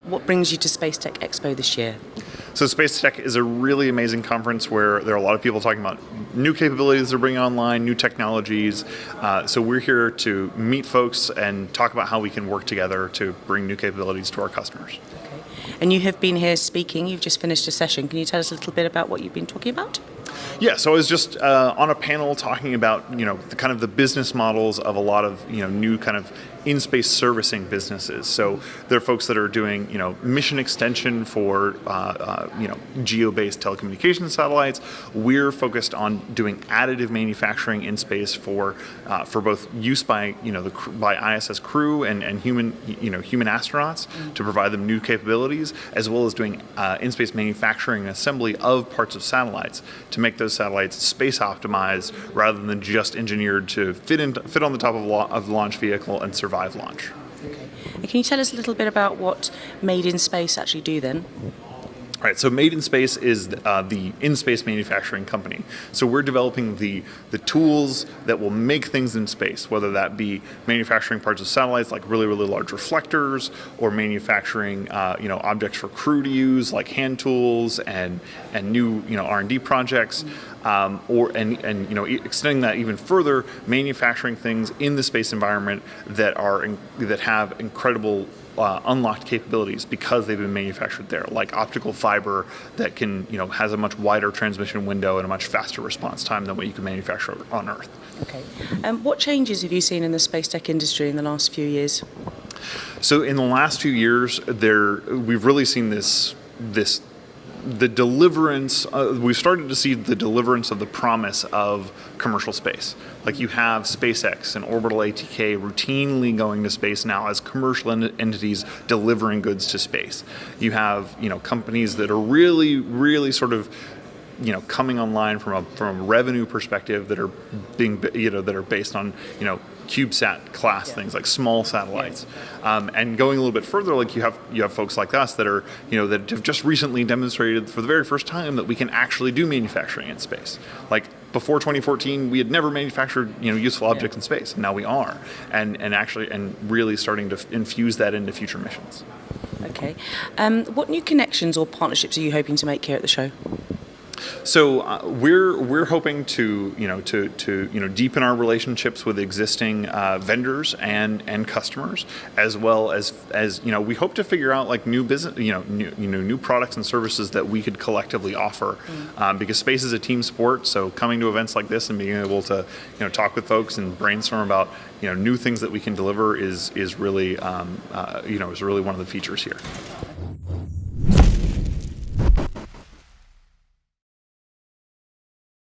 What brings you to Space Tech Expo this year? So Space Tech is a really amazing conference where there are a lot of people talking about new capabilities they're bringing online, new technologies. So we're here to meet folks and talk about how we can work together to bring new capabilities to our customers. Okay. And you have been here speaking. You've just finished a session. Can you tell us a little bit about what you've been talking about? Yeah, so I was just on a panel talking about the kind of the business models of a lot of new kind of in-space servicing businesses. So there are folks that are doing mission extension for geo-based telecommunications satellites. We're focused on doing additive manufacturing in space for both use by by ISS crew and human astronauts to provide them new capabilities, as well as doing in-space manufacturing and assembly of parts of satellites to make those satellites space optimized rather than just engineered to fit on the top of the launch vehicle and survive launch. Okay. And can you tell us a little bit about what Made in Space actually do then? All right, so Made in Space is the in-space manufacturing company. So we're developing the tools that will make things in space, whether that be manufacturing parts of satellites like really, really large reflectors, or manufacturing objects for crew to use like hand tools and new R&D projects, or extending that even further, manufacturing things in the space environment that have incredible unlocked capabilities because they've been manufactured there, like optical fiber that can, has a much wider transmission window and a much faster response time than what you can manufacture on Earth. Okay. What changes have you seen in the space tech industry in the last few years? So in the last few years, we've really seen the deliverance, we've started to see the deliverance of the promise of commercial space. Like you have SpaceX and Orbital ATK routinely going to space now as commercial entities delivering goods to space. You have companies that are really, really sort of coming online from a revenue perspective that are based on CubeSat class things like small satellites, and going a little bit further, like you have folks like us that are that have just recently demonstrated for the very first time that we can actually do manufacturing in space. Like before 2014, we had never manufactured useful objects in space, and now we are, and really starting to infuse that into future missions. Okay, what new connections or partnerships are you hoping to make here at the show? So we're hoping to deepen our relationships with existing vendors and customers, as well as we hope to figure out like new business new products and services that we could collectively offer, because space is a team sport. So coming to events like this and being able to talk with folks and brainstorm about new things that we can deliver is really one of the features here.